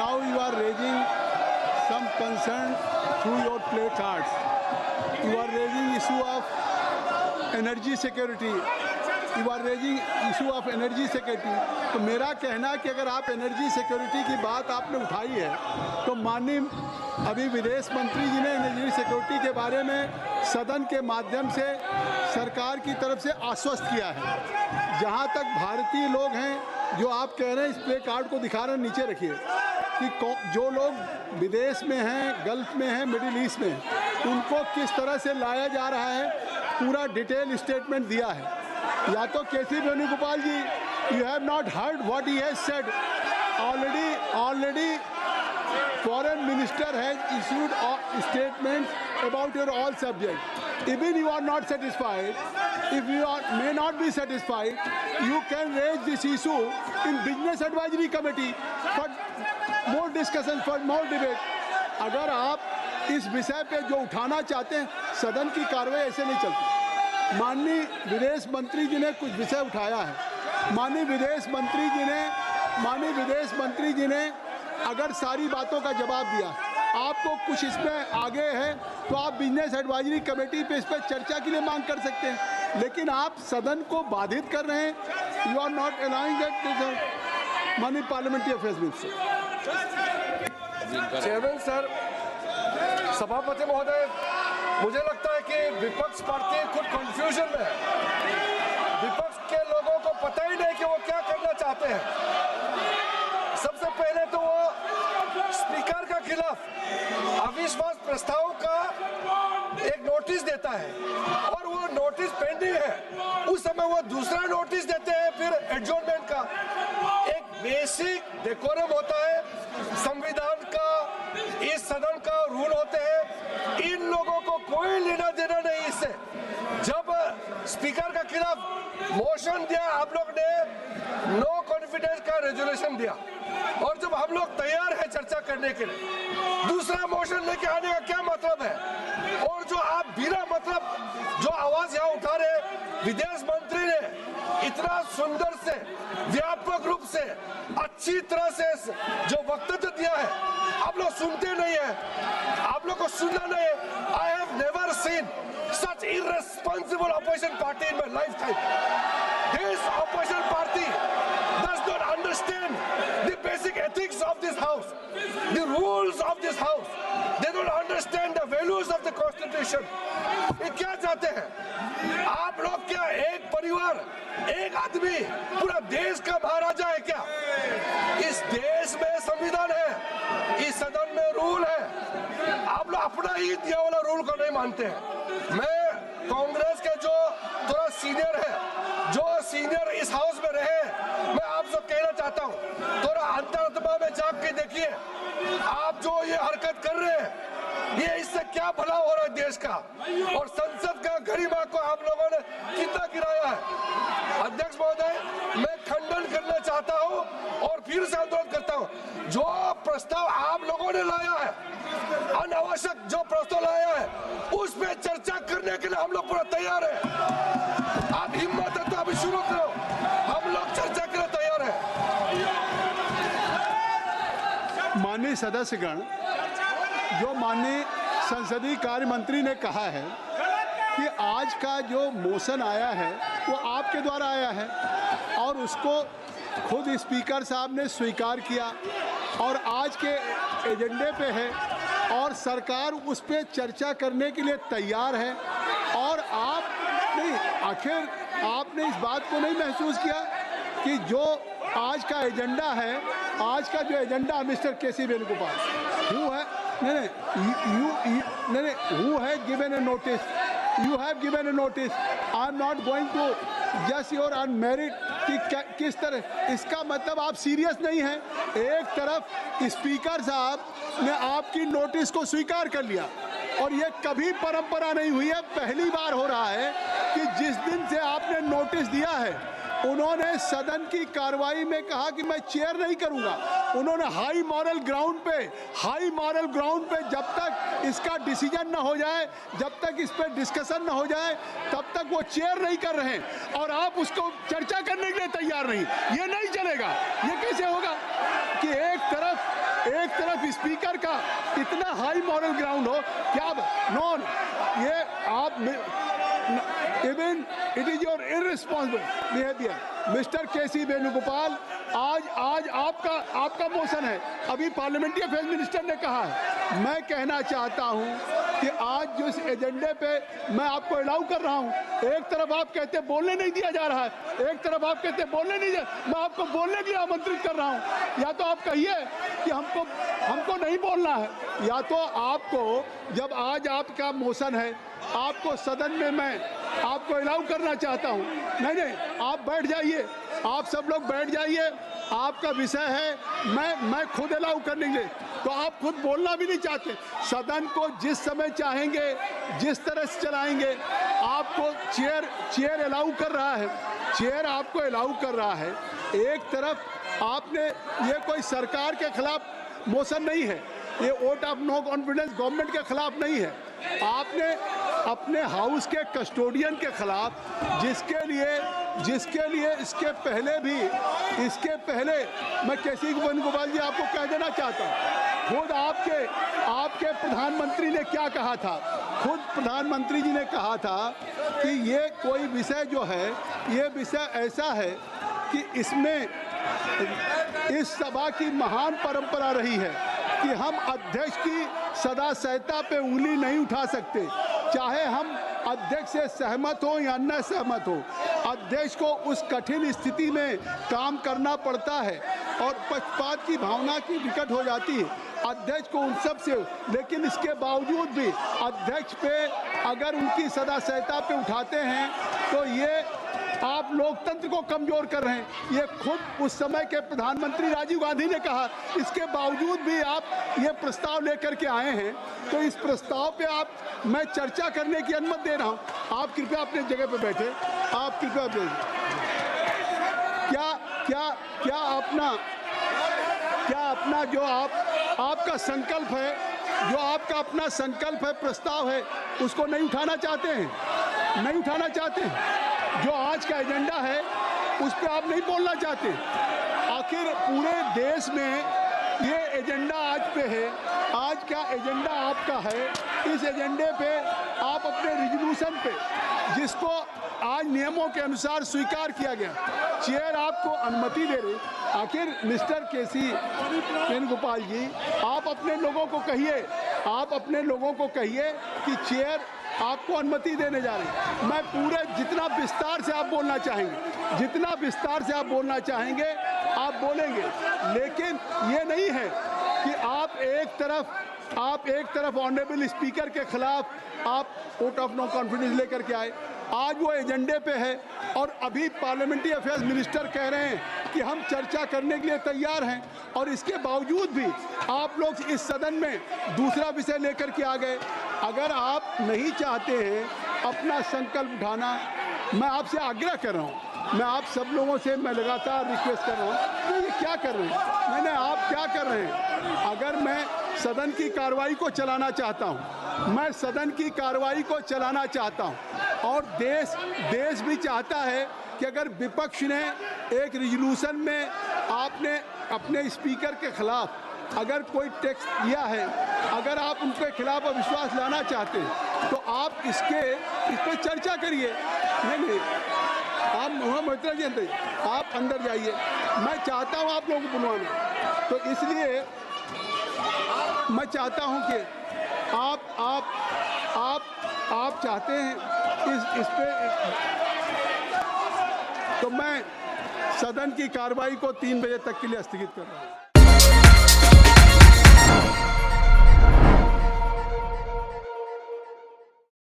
now you are raising some concern through your play cards. You are raising issue of energy security. You are raising issue of energy security. तो मेरा कहना कि अगर आप energy security की बात आपने उठाई है तो माननीय अभी विदेश मंत्री जी ने एनर्जी सिक्योरिटी के बारे में सदन के माध्यम से सरकार की तरफ से आश्वस्त किया है। जहां तक भारतीय लोग हैं जो आप कह रहे हैं, इस प्ले कार्ड को दिखा रहे हैं, नीचे रखिए, कि जो लोग विदेश में हैं, गल्फ में हैं, मिडिल ईस्ट में हैं, उनको किस तरह से लाया जा रहा है, पूरा डिटेल स्टेटमेंट दिया है। या तो केसी वेणुगोपाल जी, you have not heard what he has said. Already foreign minister has issued statements about your all subjects. Even you are not satisfied, if you may not be satisfied, you can raise this issue in business advisory committee for more discussion, for more debate. अगर आप इस विषय पे जो उठाना चाहते हैं, सदन की कार्रवाई ऐसे नहीं चलती। माननीय विदेश मंत्री जी ने कुछ विषय उठाया है। माननीय विदेश मंत्री जी ने अगर सारी बातों का जवाब दिया, आपको कुछ इसमें आगे है तो आप बिजनेस एडवाइजरी कमेटी पे इस पर चर्चा के लिए मांग कर सकते हैं, लेकिन आप सदन को बाधित कर रहे हैं। You are not allowing that. माननीय parliamentary affairs minister. Chairman sir, सभापति महोदय, मुझे लगता है कि विपक्ष पार्टी खुद कंफ्यूजन में है। विपक्ष के लोगों को पता ही नहीं कि वो क्या करना चाहते हैं। सबसे पहले तो वो स्पीकर के खिलाफ अविश्वास प्रस्ताव का एक नोटिस देता है और वो नोटिस पेंडिंग है। उस समय वो दूसरा नोटिस देते हैं, फिर एडजॉर्नमेंट का। एक बेसिक डेकोरम होता है, संविधान का, इस सदन का रूल होते हैं। इन लोगों को कोई लेना देना नहीं इससे। जब स्पीकर के खिलाफ मोशन दिया, आप लोग ने नो कॉन्फिडेंस का रेजोल्यूशन दिया, और जब हम लोग तैयार हैं चर्चा करने के लिए, दूसरा मोशन लेके आने का क्या मतलब है? और जो आप बिना मतलब जो आवाज यहाँ उठा रहे, विदेश मंत्री ने इतना सुंदर से, व्यापक रूप से, अच्छी तरह से जो वक्तव्य दिया है, आप लोग सुनते नहीं है। आप लोग को सुनना नहीं है। I have never seen such irresponsible opposition party in my lifetime. This opposition party does not understand the basic ethics of this house, the rules of this house. They don't understand the values of the constitution. ये क्या चाहते हैं? आप लोग क्या एक परिवार, एक आदमी पूरा देश का महाराजा है क्या? इस देश में संविधान है, इस सदन में रूल है। आप लोग अपना ही दिया वाला रूल को नहीं मानते हैं। मैं कांग्रेस के जो थोड़ा सीनियर है, जो सीनियर इस हाउस में रहे, मैं आपसे कहना चाहता हूँ, थोड़ा अंतरात्मा में झांक के देखिए। आप जो ये हरकत कर रहे हैं, ये इससे क्या भला हो रहा है देश का, और संसद का गरिमा को आप लोगों ने कितना गिराया है। अध्यक्ष महोदय, मैं खंडन करना चाहता हूँ और फिर से अनुरोध करता हूँ, जो प्रस्ताव आप लोगों ने लाया है, अनावश्यक जो प्रस्ताव लाया है, उस पे चर्चा करने के लिए हम लोग पूरा तैयार है। आप हिम्मत है तो अभी शुरू करो, हम लोग चर्चा के लिए तैयार है। माननीय सदस्यगण, जो माननीय संसदीय कार्य मंत्री ने कहा है कि आज का जो मोशन आया है वो आपके द्वारा आया है, और उसको खुद स्पीकर साहब ने स्वीकार किया और आज के एजेंडे पे है, और सरकार उस पे चर्चा करने के लिए तैयार है। और आप नहीं, आखिर आपने इस बात को नहीं महसूस किया कि जो आज का एजेंडा है, आज का जो agenda mister KC Venugopal, who है who has given a notice? You have given a notice. I am not going to judge your unmerit कि किस तरह, इसका मतलब आप सीरियस नहीं हैं। एक तरफ स्पीकर साहब ने आपकी नोटिस को स्वीकार कर लिया, और ये कभी परंपरा नहीं हुई है, पहली बार हो रहा है कि जिस दिन से आपने नोटिस दिया है, उन्होंने सदन की कार्रवाई में कहा कि मैं चेयर नहीं करूंगा। उन्होंने हाई मॉरल ग्राउंड पे जब तक इसका डिसीजन ना हो जाए, जब तक इस पर डिस्कशन ना हो जाए, तब तक वो चेयर नहीं कर रहे हैं, और आप उसको चर्चा करने के लिए तैयार नहीं। ये नहीं चलेगा। ये कैसे होगा कि एक तरफ एक तरफ स्पीकर का इतना हाई मॉरल ग्राउंड हो, क्या नॉन ये आप even it is your irresponsible behaviour. Mister KC Venugopal, आज आपका मोशन है, अभी पार्लियामेंट्री अफेयर्स मिनिस्टर ने कहा है। मैं कहना चाहता हूं कि आज जो इस एजेंडे पे मैं आपको अलाउ कर रहा हूं, एक तरफ आप कहते बोलने नहीं दिया जा रहा है, एक तरफ आप कहते बोलने नहीं दिया, मैं आपको बोलने के लिए आमंत्रित कर रहा हूं। या तो आप कहिए कि हमको नहीं बोलना है, या तो आपको, जब आज आपका मोशन है, आपको सदन में मैं आपको अलाउ करना चाहता हूं। नहीं, आप बैठ जाइए, आप सब लोग बैठ जाइए, आपका विषय है, मैं खुद अलाउ करने के लिए। तो आप खुद बोलना भी नहीं चाहते। सदन को जिस समय चाहेंगे जिस तरह से चलाएंगे। आपको चेयर अलाउ कर रहा है, चेयर आपको अलाउ कर रहा है। एक तरफ आपने, ये कोई सरकार के खिलाफ मोशन नहीं है, ये vote of no confidence government के खिलाफ नहीं है। आपने अपने हाउस के कस्टोडियन के खिलाफ, जिसके लिए इसके पहले मैं केसी वेणुगोपाल जी आपको कह देना चाहता हूँ, खुद आपके प्रधानमंत्री ने क्या कहा था, खुद प्रधानमंत्री जी ने कहा था कि ये कोई विषय जो है, ये विषय ऐसा है कि इसमें इस सभा की महान परंपरा रही है कि हम अध्यक्ष की सदा सहता पे उंगली नहीं उठा सकते, चाहे हम अध्यक्ष से सहमत हो या न सहमत हो। अध्यक्ष को उस कठिन स्थिति में काम करना पड़ता है और पक्षपात की भावना की विकट हो जाती है अध्यक्ष को उन सब से। लेकिन इसके बावजूद भी अध्यक्ष पे अगर उनकी सदा सहता पे उठाते हैं तो ये आप लोकतंत्र को कमजोर कर रहे हैं। ये खुद उस समय के प्रधानमंत्री राजीव गांधी ने कहा। इसके बावजूद भी आप ये प्रस्ताव लेकर के आए हैं, तो इस प्रस्ताव पे मैं चर्चा करने की अनुमति दे रहा हूं। आप कृपया अपने जगह पे बैठे, आप कृपया क्या अपना जो आपका संकल्प है, जो आपका अपना संकल्प है, प्रस्ताव है, उसको नहीं उठाना चाहते हैं, नहीं उठाना चाहते हैं। जो आज का एजेंडा है उस पर आप नहीं बोलना चाहते। आखिर पूरे देश में ये एजेंडा आज पे है, आज का एजेंडा आपका है। इस एजेंडे पे आप अपने रिजोल्यूशन पे, जिसको आज नियमों के अनुसार स्वीकार किया गया, चेयर आपको अनुमति दे रही। आखिर मिस्टर केसी वेणुगोपाल जी, आप अपने लोगों को कहिए, आप अपने लोगों को कहिए कि चेयर आपको अनुमति देने जा रही है। मैं पूरे जितना विस्तार से आप बोलना चाहेंगे, जितना विस्तार से आप बोलना चाहेंगे आप बोलेंगे, लेकिन ये नहीं है कि आप एक तरफ ऑनरेबल स्पीकर के खिलाफ आप वोट ऑफ नो कॉन्फिडेंस लेकर के आए। आज वो एजेंडे पे है और अभी पार्लियामेंट्री अफेयर्स मिनिस्टर कह रहे हैं कि हम चर्चा करने के लिए तैयार हैं, और इसके बावजूद भी आप लोग इस सदन में दूसरा विषय लेकर के आ गए। अगर आप नहीं चाहते हैं अपना संकल्प उठाना, मैं आपसे आग्रह कर रहा हूँ, मैं आप सब लोगों से मैं लगातार रिक्वेस्ट कर रहा हूँ कि ये क्या कर रहे हैं, मैंने आप क्या कर रहे हैं। अगर मैं सदन की कार्रवाई को चलाना चाहता हूँ, मैं सदन की कार्रवाई को चलाना चाहता हूँ, और देश भी चाहता है कि अगर विपक्ष ने एक रिजोल्यूशन में आपने अपने स्पीकर के खिलाफ अगर कोई टेक्स्ट दिया है, अगर आप उनके खिलाफ अविश्वास लाना चाहते हैं तो आप इस पर चर्चा करिए। नहीं, आप मोहम्मद जी अंदर, आप अंदर जाइए, मैं चाहता हूँ आप लोगों को बुलवाना। तो इसलिए मैं चाहता हूँ कि आप चाहते हैं इस पे, तो मैं सदन की कार्रवाई को 3 बजे तक के लिए स्थगित कर रहा हूँ।